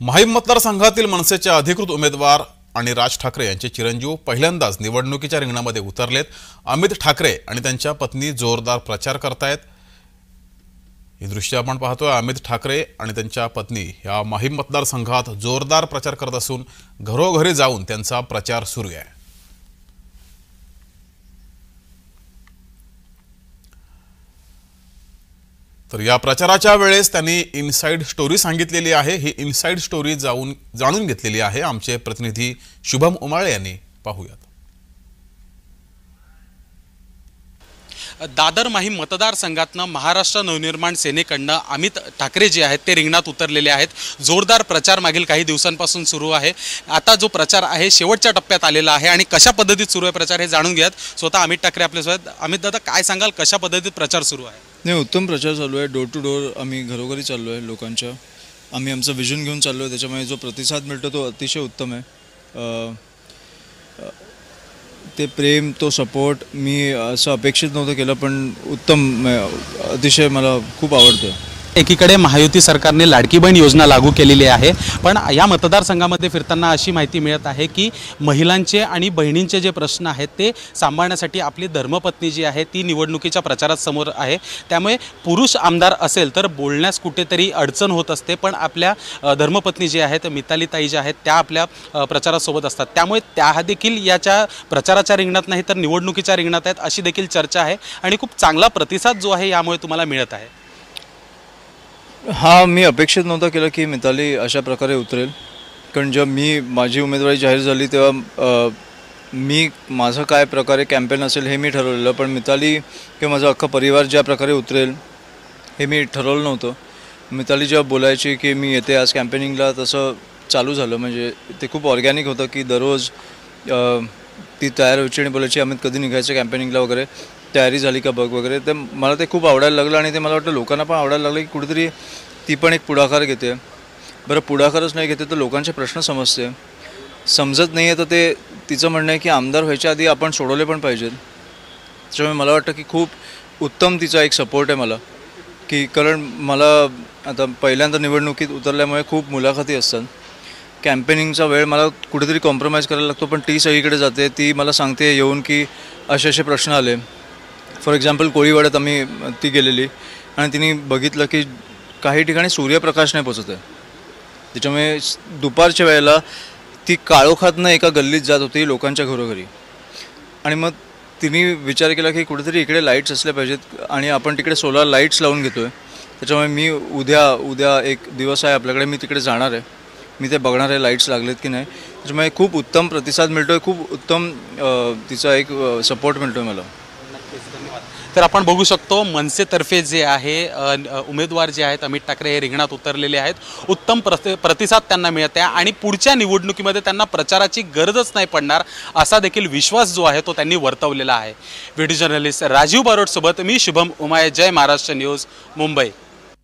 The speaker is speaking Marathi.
माहीम मतदारसंघातील मनसेचे अधिकृत उमेदवार आणि राज ठाकरे यांचे चिरंजीव पहिल्यांदाच निवडणुकीच्या रिंगणामध्ये उतरलेत। अमित ठाकरे आणि त्यांच्या पत्नी जोरदार प्रचार करतायत। हे दृश्य आपण पाहतोय। अमित ठाकरे आणि त्यांच्या पत्नी या माहीम मतदारसंघात जोरदार प्रचार करत असून घरोघरी जाऊन त्यांचा प्रचार सुरू आहे। तर या प्रचाराच्या वेळेस त्यांनी इनसाइड स्टोरी सांगितलेली आहे। ही इनसाइड स्टोरी जाणून घेतलेली आहे आमचे प्रतिनिधी शुभम उमाळे यांनी। पाहूयात। दादर माहीम मतदारसंघातनं महाराष्ट्र नवनिर्माण सेनेकडनं अमित ठाकरे जे आहेत ते रिंगणात उतरलेले आहेत। जोरदार प्रचार मागील काही दिवसांपासून सुरू आहे। आता जो प्रचार आहे शेवटच्या टप्प्यात आलेला आहे आणि कशा पद्धतीत सुरू आहे प्रचार हे जाणून घ्यात स्वतः अमित ठाकरे आपल्यासोबत। अमित दादा, काय सांगाल, कशा पद्धतीत प्रचार सुरू आहे? नाही, उत्तम प्रचार चालू आहे। डोर टू डोर आम्ही घरोघरी चाललो आहे लोकांच्या। आम्ही आमचं विजन घेऊन चाललो आहे, त्याच्यामुळे जो प्रतिसाद मिळतो तो अतिशय उत्तम आहे। ते प्रेम, तो सपोर्ट मी असं अपेक्षित नव्हतं केलं, पण उत्तम, अतिशय मला खूप आवडतं। एकीकडे महायुती सरकारने लाडकी बहीण योजना लागू केलेली आहे, पण या मतदारसंघामध्ये फिरताना अशी माहिती मिळत आहे की महिलांचे आणि बहिणींचे जे प्रश्न आहेत ते सांभाळण्यासाठी आपली धर्मपत्नी जी आहे ती निवडणुकीच्या प्रचारात समोर आहे। त्यामुळे पुरुष आमदार असेल तर बोलण्यास कुठेतरी अडचण होत असते, पण आपल्या धर्मपत्नी जी आहेत मितालीताई ज्या आहेत त्या आपल्या प्रचारासोबत असतात। त्यामुळे त्या देखील याच्या प्रचाराच्या रिंगणात नाही तर निवडणुकीच्या रिंगणात आहेत अशी देखील चर्चा आहे आणि खूप चांगला प्रतिसाद जो आहे यामुळे तुम्हाला मिळत आहे। हां, मी अपेक्षित नव्हतं केलं की मिताली अशा प्रकारे उतरेल, कारण जेव्हा माझी उमेदवारी जाहीर झाली तेव्हा माझं काय प्रकारे कॅम्पेन असेल हे मी ठरवलेलं, पण मिताली किंवा माझा अख्खा परिवार ज्या प्रकारे उतरेल हे मी ठरवलं नव्हतं। मिताली जेव्हा बोलायची की मी येते आज कॅम्पेनिंगला, तसं चालू झालं। म्हणजे ते खूप ऑर्गॅनिक होतं की दररोज ती तयार व्हायची आणि बोलायची अमित कधी निघायचं कॅम्पेनिंगला वगैरे, तयारी झाली का बघ वगैरे। तर मला ते खूप आवडायला लागलं आणि ते मला वाटतं लोकांना पण आवडायला लागलं की कुठेतरी ती पण एक पुढाकार घेते। बरं, पुढाकारच नाही घेते तर लोकांचे प्रश्न समजत नाही आहे, तर ते तिचं म्हणणं आहे की आमदार व्हायच्या आधी आपण सोडवले पण पाहिजेत। त्याच्यामुळे मला वाटतं की खूप उत्तम तिचा एक सपोर्ट आहे मला, की कारण मला आता पहिल्यांदा निवडणुकीत उतरल्यामुळे खूप मुलाखती असतात। कॅम्पेनिंगचा वेळ मला कुठेतरी कॉम्प्रोमाइज करायला लागतो, पण ती सगळीकडे जाते। ती मला सांगते येऊन की असे असे प्रश्न आले। फॉर एक्झाम्पल कोळीवाड्यात ती गेलेली आणि तिने बघितलं की काही ठिकाणी सूर्यप्रकाश नाही पोचत आहे, त्याच्यामुळे दुपारच्या वेळेला ती काळोखातनं एका गल्लीत जात होती लोकांच्या घरोघरी। आणि मग तिने विचार केला की कुठेतरी इकडे लाईट्स असल्या पाहिजेत आणि आपण तिकडे सोलार लाईट्स लावून घेतो आहे। त्याच्यामुळे मी उद्या एक दिवस आहे आपल्याकडे, मी तिकडे जाणार आहे, मी ते बघणार आहे लाईट्स लागलेत की नाही। त्याच्यामुळे खूप उत्तम प्रतिसाद मिळतो आहे, खूप उत्तम तिचा एक सपोर्ट मिळतो आहे मला। तर आपण बघू शकतो मनसेतर्फे जे आहे उमेदवार जे आहेत अमित ठाकरे हे रिंगणात उतरलेले आहेत। उत्तम प्रतिसाद त्यांना मिळत आहे आणि पुढच्या निवडणुकीमध्ये त्यांना प्रचाराची गरजच नाही पडणार असा देखील विश्वास जो आहे तो त्यांनी वर्तवलेला आहे। व्हिडिओ जर्नलिस्ट राजीव बारोट सोबत मी शुभम उमाळे, जय महाराष्ट्र न्यूज, मुंबई।